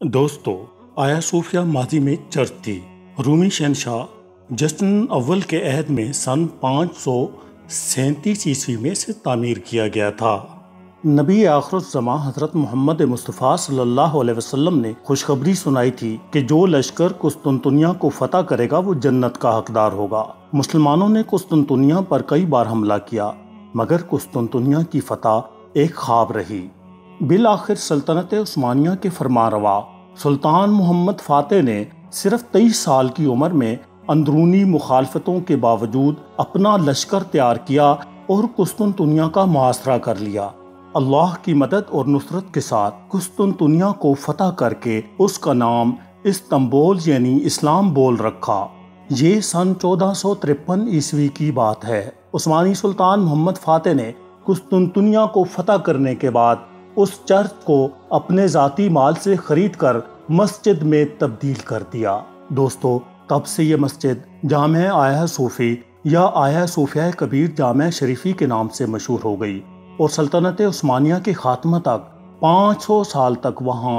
दोस्तों, आया सोफिया माजी में चर्च थी। रूमी शहनशाह जस्टिन अव्वल के अहद में सन 537 ईस्वी में से तामीर किया गया था। नबी आखिरुज़्ज़मां हज़रत मोहम्मद मुस्तफ़ा सल्लल्लाहु अलैहि वसल्लम ने खुशखबरी सुनाई थी कि जो लश्कर कुस्तुनतुनिया को फतह करेगा वो जन्नत का हकदार होगा। मुसलमानों ने कुस्तुनतुनिया पर कई बार हमला किया, मगर कुस्तुनतुनिया की फतह एक ख्वाब रही। बिल आखिर सल्तनत उस्मानिया के फरमानरवा सुल्तान मोहम्मद फ़ातेह ने सिर्फ 23 साल की उम्र में अंदरूनी मुखालफतों के बावजूद अपना लश्कर तैयार किया और कुस्तुनतुनिया का मुहासरा कर लिया। अल्लाह की मदद और नुसरत के साथ कुस्तुनतुनिया को फतह करके उसका नाम इस्तांबुल यानी इस्लाम बोल रखा। ये सन 1453 ईस्वी की बात है। उस्मानी सुल्तान मोहम्मद फ़ातेह ने कुस्तुनतुनिया को फतह करने के बाद उस चर्च को अपने ज़ाती माल से खरीद कर मस्जिद में तब्दील कर दिया। दोस्तों, तब से ये मस्जिद जामे आया सूफी या आया सूफिया कबीर जामे शरीफी के नाम से मशहूर हो गई और सल्तनत उस्मानिया के खात्मा तक 500 साल तक वहाँ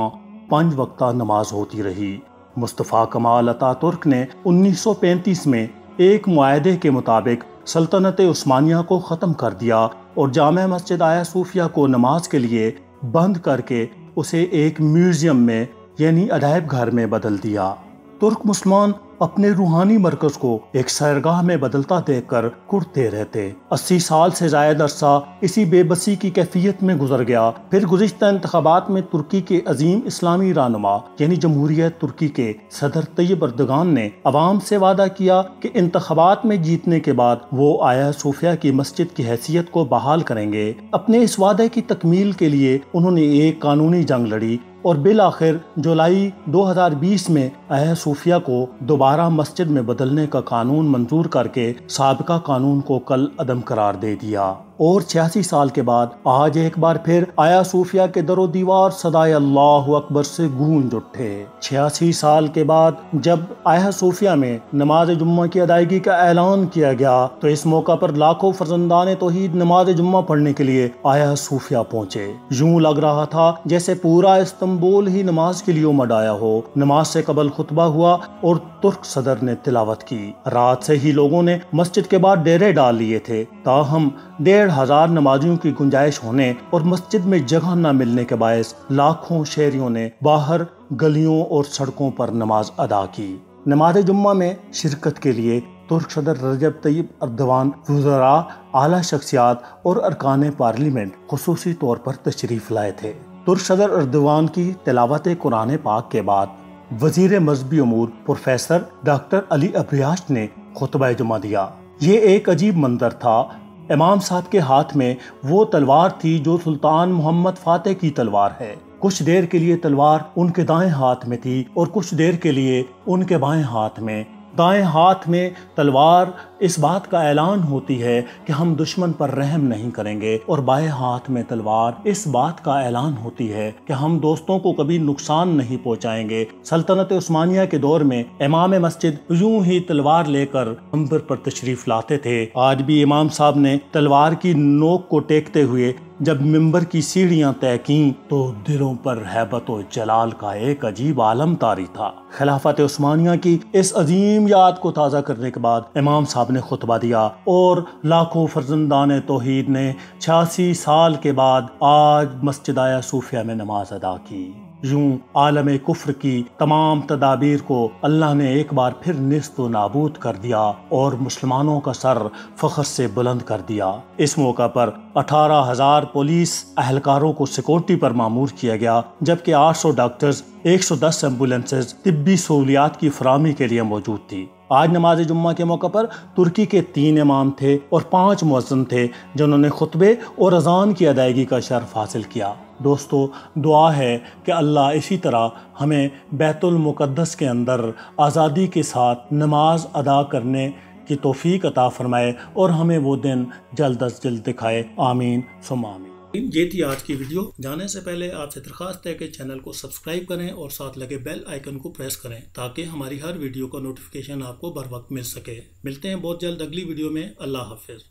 5 वक्ता नमाज होती रही। मुस्तफ़ा कमाल अतातुर्क ने 1935 में एक मुआहदे के मुताबिक सल्तनत उस्मानिया को ख़त्म कर दिया और जामे मस्जिद आया सूफिया को नमाज के लिए बंद करके उसे एक म्यूजियम में यानी अजायब घर में बदल दिया। तुर्क मुसलमान अपने रूहानी मरकज को एक सैरगाह में बदलता देखकर कुढ़ते रहते। 80 साल से ज़ायद अरसा इसी बेबसी की कैफियत में गुजर गया। फिर गुज़िश्ता इंतखाबात में तुर्की के अजीम इस्लामी रहनुमा यानी जमहूरियत तुर्की के सदर तैयब अर्दगान ने अवाम से वादा किया कि इंतखाबात में जीतने के बाद वो आया सूफिया की मस्जिद की हैसियत को बहाल करेंगे। अपने इस वादे की तकमील के लिए उन्होंने एक कानूनी जंग लड़ी और बिल आखिर जुलाई 2020 में आया सूफिया को दोबारा मस्जिद में बदलने का कानून मंजूर करके साबिका कानून को कल अदम करार दे दिया। और 86 साल के बाद आज एक बार फिर आया सूफिया के दरो दीवार सदाए अल्लाहु अकबर से गूंज उठे। 86 साल के बाद जब आया सूफिया में नमाज जुम्मा की अदायगी का ऐलान किया गया तो इस मौका पर लाखों फर्जंदाने तौहीद नमाज जुम्मा पढ़ने के लिए आया सूफिया पहुंचे। यूं लग रहा था जैसे पूरा इस्तांबुल ही नमाज के लिए उमड़ आया हो। नमाज से कबल खुतबा हुआ और तुर्क सदर ने तिलावत की। रात से ही लोगों ने मस्जिद के बाद डेरे डाल लिए थे। ताहम 1,500 नमाजियों की गुंजाइश होने और मस्जिद में जगह न मिलने के बायस लाखों शहरियों ने बाहर गलियों और सड़कों पर नमाज अदा की। नमाज जुम्मा में शिरकत के लिए तुर्क सदर रजब तैयब अर्दवान, वज़रा, आला शख्सियात और अरकान पार्लियामेंट खुसूसी तौर पर तशरीफ लाए थे। तुर्क सदर अर्दवान की तिलावत कुरान पाक के बाद वजीर मजहबी उमूर प्रोफेसर डॉक्टर अली अब्रियाश ने खुतबा जुमा दिया। ये एक अजीब मंजर था। इमाम साहब के हाथ में वो तलवार थी जो सुल्तान मोहम्मद फ़ातेह की तलवार है। कुछ देर के लिए तलवार उनके दाएं हाथ में थी और कुछ देर के लिए उनके बाएं हाथ में। दाएं हाथ में तलवार इस बात का ऐलान होती है कि हम दुश्मन पर रहम नहीं करेंगे और बाएं हाथ में तलवार इस बात का ऐलान होती है कि हम दोस्तों को कभी नुकसान नहीं पहुंचाएंगे। सल्तनत उस्मानिया के दौर में इमाम मस्जिद यूं ही तलवार लेकर मंबर पर तशरीफ लाते थे। आज भी इमाम साहब ने तलवार की नोक को टेकते हुए जब मिंबर की सीढ़ियां तय की तो दिलों पर हैबत और जलाल का एक अजीब आलम तारी था। खिलाफत उस्मानिया की इस अजीम याद को ताज़ा करने के बाद इमाम साहब ने खुतबा दिया और लाखों फर्जंदाने तौहीद ने 86 साल के बाद आज मस्जिद आया सूफिया में नमाज अदा की। यूं आलम कुफ्र की तमाम तदाबीर को अल्लाह ने एक बार फिर निस्त नाबूद कर दिया और मुसलमानों का सर फख्र से बुलंद कर दिया। इस मौका पर 18,000 पुलिस अहलकारों को सिक्योरिटी पर मामूर किया गया, जबकि 800 डॉक्टर्स, 110 एम्बुलेंसेज तिब्बी सहूलियात की फराहमी के लिए मौजूद थी। आज नमाज जुम्मा के मौका पर तुर्की के 3 इमाम थे और 5 मुअज्जिन थे जिन्होंने खुतबे और अजान की अदायगी का शर्फ हासिल किया। दोस्तों, दुआ है कि अल्लाह इसी तरह हमें बैतुल मुक़द्दस के अंदर आज़ादी के साथ नमाज अदा करने की तौफीक अता फरमाए और हमें वो दिन जल्द अज जल्द दिखाए। आमीन सुम्मा आमीन। ये थी आज की वीडियो। जाने से पहले आपसे दरख्वास्त है कि चैनल को सब्सक्राइब करें और साथ लगे बेल आइकन को प्रेस करें ताकि हमारी हर वीडियो का नोटिफिकेशन आपको बर वक्त मिल सके। मिलते हैं बहुत जल्द अगली वीडियो में। अल्लाह हाफिज़।